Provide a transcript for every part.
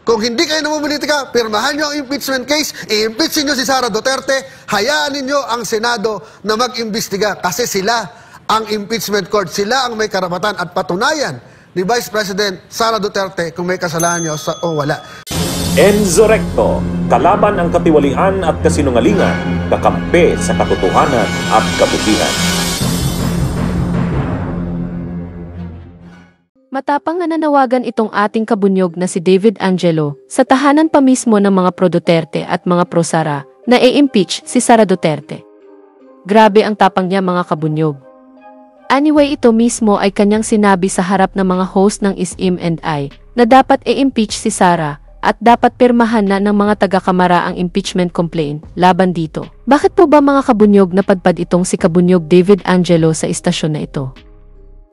Kung hindi kayo namumulitika, pirmahan nyo ang impeachment case, i-impeach nyo si Sara Duterte, hayaan ninyo ang Senado na mag-imbestiga kasi sila ang impeachment court, sila ang may karapatan at patunayan ni Vice President Sara Duterte kung may kasalanan nyo o wala. Enzo Recto, kalaban ang katiwalian at kasinungalingan, kakampi sa katotohanan at kabutihan. Matapang na nanawagan itong ating kabunyog na si David Angelo sa tahanan pa mismo ng mga pro-Duterte at mga pro-Sara na i-impeach si Sara Duterte. Grabe ang tapang niya mga kabunyog. Anyway, ito mismo ay kanyang sinabi sa harap ng mga host ng ISIM&I na dapat i-impeach si Sara at dapat pirmahan na ng mga taga-kamara ang impeachment complaint laban dito. Bakit po ba mga kabunyog napadpad itong si kabunyog David Angelo sa istasyon na ito?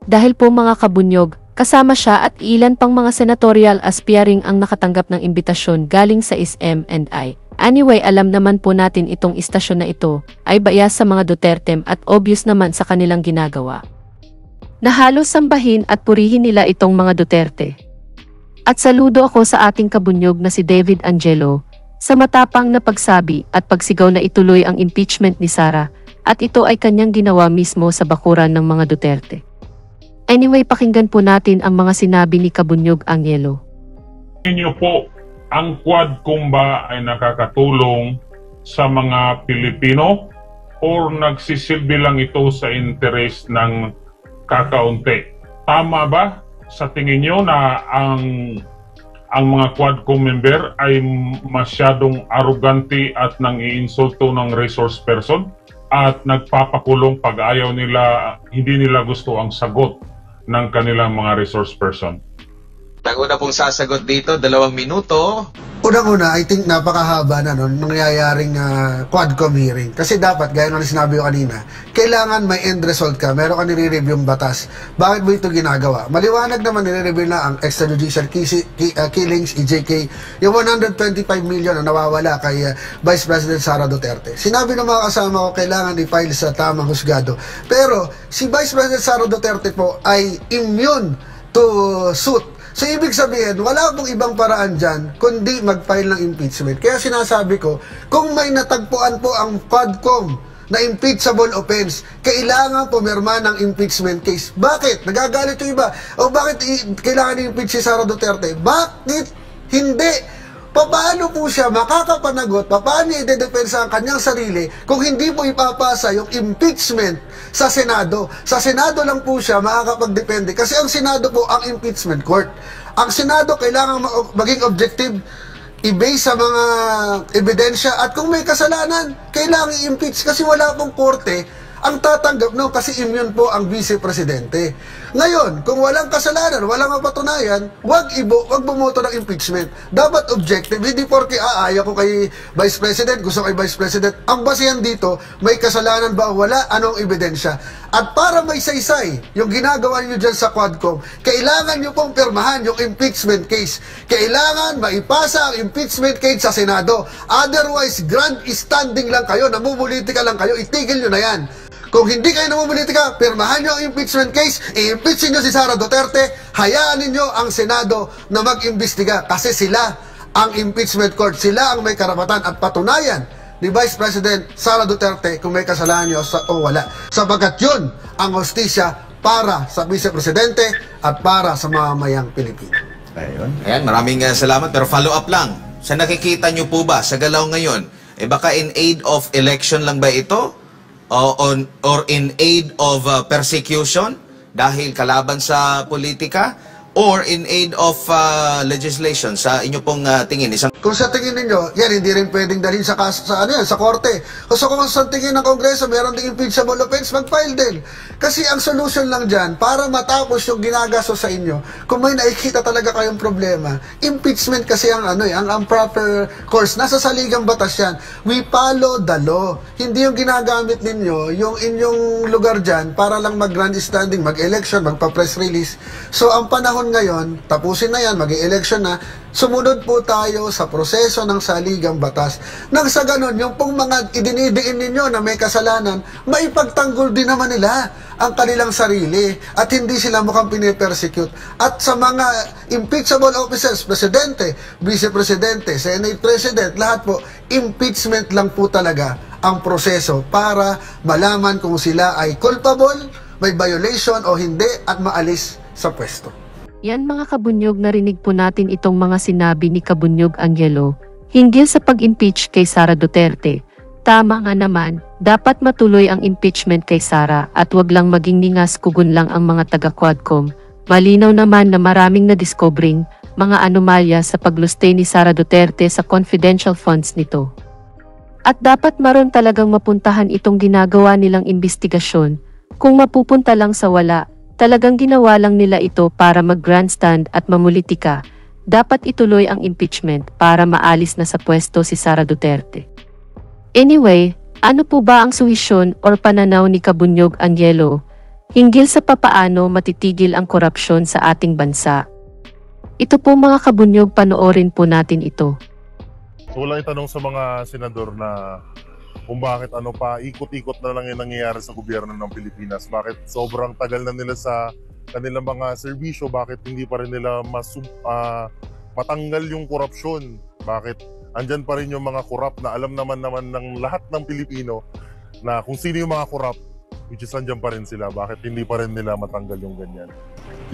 Dahil po mga kabunyog, kasama siya at ilan pang mga senatorial aspiring ang nakatanggap ng imbitasyon galing sa ISIM&I. Anyway, alam naman po natin itong istasyon na ito ay bias sa mga Duterte at obvious naman sa kanilang ginagawa. Na halos sambahin at purihin nila itong mga Duterte. At saludo ako sa ating kabunyog na si David Angelo sa matapang na pagsabi at pagsigaw na ituloy ang impeachment ni Sara at ito ay kanyang ginawa mismo sa bakuran ng mga Duterte. Anyway, pakinggan po natin ang mga sinabi ni Kabunyog Angelo. Inyo po, ang Quadcom ba ay nakakatulong sa mga Pilipino or nagsisilbi lang ito sa interes ng kakaunti? Tama ba sa tingin nyo na ang mga Quadcom member ay masyadong arrogante at nang-iinsulto ng resource person at nagpapakulong pag ayaw nila, hindi nila gusto ang sagot ng kanilang mga resource person? Ang una pong sasagot dito, 2 minuto. Unang-una, I think napakahaba na nun nangyayaring Quadcom hearing. Kasi dapat, gaya ng sinabi ko kanina, kailangan may end result ka, meron ka nire-review yung batas. Bakit mo ito ginagawa? Maliwanag naman nire-review na ang extrajudicial killings, EJK, yung 125 million na nawawala kay Vice President Sara Duterte. Sinabi ng mga kasama ko, kailangan i-file sa tamang husgado. Pero si Vice President Sara Duterte po ay immune to suit. So, ibig sabihin, wala pong ibang paraan dyan kundi mag-file ng impeachment. Kaya sinasabi ko, kung may natagpuan po ang Quadcom na impeachable offense, kailangan pumirma ng impeachment case. Bakit? Nagagalit yung iba. O bakit kailangan i-impeach si Sara Duterte? Bakit hindi? Paano po siya makakapanagot, paano niya i-depensa ang kanyang sarili kung hindi po ipapasa yung impeachment sa Senado? Sa Senado lang po siya makakapagdepende kasi ang Senado po ang impeachment court. Ang Senado kailangan maging objective, i-base sa mga ebidensya at kung may kasalanan, kailangan i-impeach kasi wala pong korte ang tatanggap no kasi immune po ang Vice Presidente. Ngayon, kung walang kasalanan, walang mapatunayan, wag bumoto ng impeachment. Dapat objective, hindi porke ayaw ko kay Vice President, gusto kay Vice President. Ang basehan dito, may kasalanan ba o wala, anong ebidensya. At para may saysay, yung ginagawa niyo dyan sa Quadcom, kailangan niyo pong pirmahan yung impeachment case. Kailangan maipasa ang impeachment case sa Senado. Otherwise, grandstanding lang kayo, namumulitika lang kayo, itigil nyo na yan. Kung hindi kayo namumulitika, pirmahan nyo ang impeachment case, i-impeach nyo si Sara Duterte, hayaan ninyo ang Senado na mag-imbestiga kasi sila ang impeachment court, sila ang may karapatan at patunayan ni Vice President Sara Duterte kung may kasalanan nyo o wala. Sabagat yun ang hustisya para sa Vice Presidente at para sa mamamayang Pilipino. Ayan, maraming salamat. Pero follow up lang, sa nakikita nyo po ba sa galaw ngayon, baka in aid of election lang ba ito? Or in aid of persecution dahil kalaban sa politika or in aid of legislation sa inyo pong tingin? Kung sa tingin ninyo, yan hindi rin pwedeng dalhin sa sa korte. Kasi kung sa tingin ng Kongreso, meron ding impeachable offense, mag-file din. Kasi ang solution lang dyan, para matapos yung ginagaso sa inyo, kung may nakikita talaga kayong problema, impeachment kasi ang ang proper course. Nasa saligang batas yan. We follow the law. Hindi yung ginagamit ninyo, yung inyong lugar dyan, para lang mag-grandstanding, mag-election, magpa-press release. So, ang panahon panahon ngayon, tapusin na yan, mag-i-election na, sumunod po tayo sa proseso ng saligang batas. Nang sa ganon, yung pong mga idinidiin ninyo na may kasalanan, maipagtanggol din naman nila ang kanilang sarili at hindi sila mukhang pinipersecute. At sa mga impeachable officers, presidente, vice-presidente, senate president, lahat po, impeachment lang po talaga ang proseso para malaman kung sila ay culpable, may violation o hindi at maalis sa pwesto. Yan mga kabunyog, narinig po natin itong mga sinabi ni Kabunyog Angelo hinggil sa pag-impeach kay Sara Duterte. Tama nga naman, dapat matuloy ang impeachment kay Sara at wag lang maging ningas kugun lang ang mga taga-Quadcom. Malinaw naman na maraming na-discovering mga anomalya sa pagluste ni Sara Duterte sa confidential funds nito. At dapat maroon talagang mapuntahan itong ginagawa nilang investigasyon. Kung mapupunta lang sa wala, talagang ginawa lang nila ito para mag-grandstand at mamulitika. Dapat ituloy ang impeachment para maalis na sa pwesto si Sara Duterte. Anyway, ano po ba ang suhisyon or pananaw ni Kabunyog Angelo hinggil sa papaano matitigil ang korupsyon sa ating bansa? Ito po mga kabunyog, panoorin po natin ito. So wala itanong sa mga senador na kung bakit ikot-ikot na lang yung nangyayari sa gobyerno ng Pilipinas. Bakit sobrang tagal na nila sa kanilang mga serbisyo, bakit hindi pa rin nila matanggal yung korupsyon? Bakit andyan pa rin yung mga korap na alam naman ng lahat ng Pilipino na kung sino yung mga korap, which is andyan pa rin sila, bakit hindi pa rin nila matanggal yung ganyan?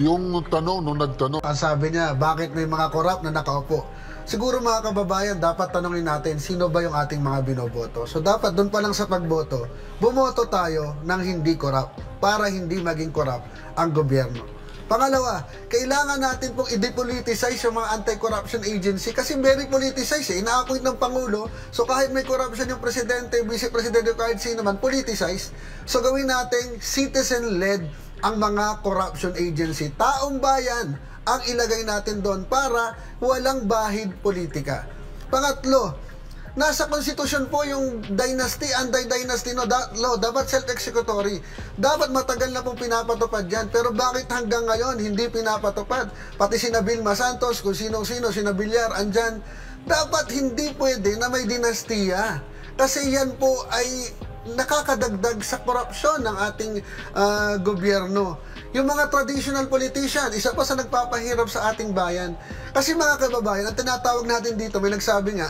Yung tanong, nung nagtanong, Ang sabi niya, bakit may mga korap na nakaupo? Siguro mga kababayan, dapat tanongin natin sino ba yung ating mga binoboto. So dapat doon pa lang sa pagboto, bumoto tayo ng hindi korap para hindi maging korap ang gobyerno. Pangalawa, kailangan natin pong i-depoliticize yung mga anti-corruption agency kasi very politicized eh. Ina-appoint ng Pangulo, so kahit may corruption yung presidente, vice-presidente, kahit sino man, politicized. So gawin natin citizen-led ang mga corruption agency. Taong bayan ang ilagay natin doon para walang bahid politika. Pangatlo, nasa konstitusyon po yung dynasty, anti-dynasty law, dapat self-executory. Dapat matagal na pong pinapatupad yan, pero bakit hanggang ngayon hindi pinapatupad? Pati sina Vilma Santos, kung sino-sino, sina Villar, andyan. Dapat hindi pwede na may dinastiya. Kasi yan po ay nakakadagdag sa korupsyon ng ating gobyerno. Yung mga traditional politician, isa pa sa nagpapahirap sa ating bayan. Kasi mga kababayan, ang tinatawag natin dito, may nagsabi nga,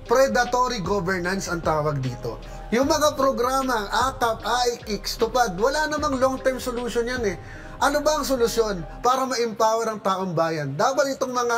predatory governance ang tawag dito. Yung mga programa, AKAP, AIKIX, tupad, wala namang long-term solution yan eh. Ano ba ang solusyon para ma-empower ang taong bayan? Dapat itong mga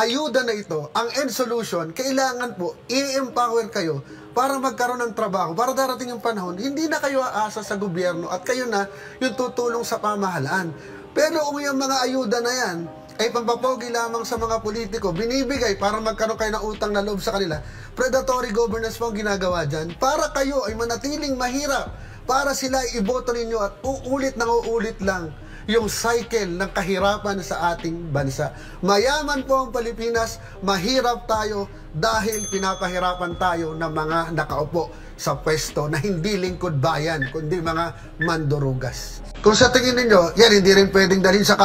ayuda na ito, ang end solution, kailangan po i-empower kayo para magkaroon ng trabaho, para darating yung panahon, hindi na kayo aasa sa gobyerno at kayo na yung tutulong sa pamahalaan. Pero kung yung mga ayuda na yan ay pampapogi lamang sa mga politiko, binibigay para magkaroon kayo ng utang na loob sa kanila, predatory governance po ang ginagawa dyan, para kayo ay manatiling mahirap, para sila ay iboto ninyo at uulit na uulit lang yung cycle ng kahirapan sa ating bansa. Mayaman po ang Pilipinas, mahirap tayo dahil pinapahirapan tayo ng mga nakaupo sa pwesto na hindi lingkod bayan, kundi mga mandurugas. Kung sa tingin ninyo, yan hindi rin pwedeng dalhin sa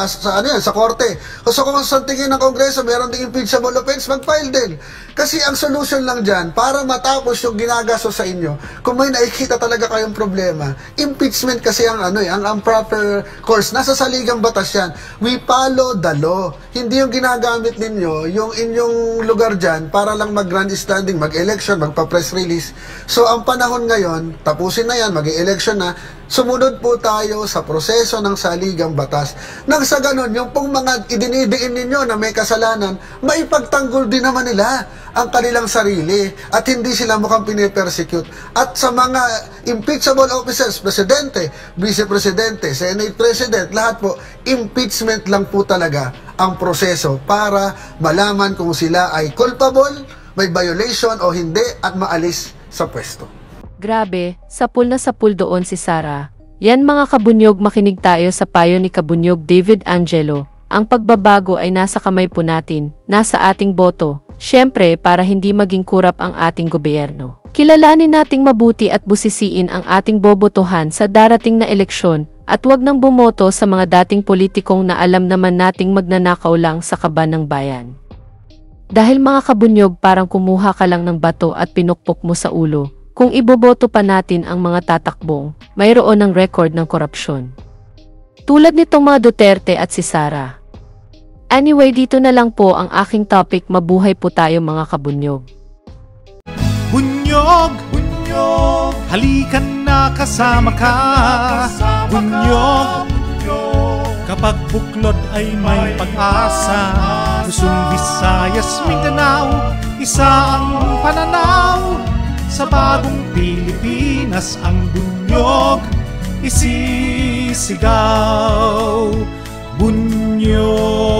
korte. So kung sa tingin ng Kongreso, meron ding impeachable offense, mag-file din. Kasi ang solution lang dyan, para matapos yung ginagasto sa inyo, kung may nakikita talaga kayong problema, impeachment kasi ang ang proper course. Nasa saligang batas yan. We follow the law. Hindi yung ginagamit ninyo, yung inyong lugar dyan, para lang mag-grandstanding, mag-election, magpa-press release. So ang panahon ngayon, tapusin na yan, mag-election na, sumunod po tayo sa proseso ng saligang batas. Nang sa ganon, yung pong mga idinidiin ninyo na may kasalanan, maipagtanggol din naman nila ang kanilang sarili at hindi sila mukhang pinipersecute. At sa mga impeachable officers, presidente, vice-presidente, senate president, lahat po, impeachment lang po talaga ang proseso para malaman kung sila ay culpable, may violation o hindi at maalis sa pwesto. Grabe, sapul na sapul doon si Sara. Yan mga kabunyog, makinig tayo sa payo ni Kabunyog David Angelo. Ang pagbabago ay nasa kamay po natin, nasa ating boto. Siyempre, para hindi maging kurap ang ating gobyerno. Kilalanin nating mabuti at busisiin ang ating bobotohan sa darating na eleksyon at huwag nang bumoto sa mga dating politikong na alam naman nating magnanakaw lang sa kaban ng bayan. Dahil mga kabunyog, parang kumuha ka lang ng bato at pinukpok mo sa ulo. Kung iboboto pa natin ang mga tatakbong, mayroon ng record ng korupsyon. Tulad nitong mga Duterte at si Sara. Anyway, dito na lang po ang aking topic. Mabuhay po tayo mga kabunyog. Bunyog, bunyog, halikan na kasama ka. Bunyog, kapag buklod ay may pag-asa. Luzon, Visayas, Mindanao, isa ang pananaw. Sa bagong Pilipinas ang bunyog isisigaw. Bunyog.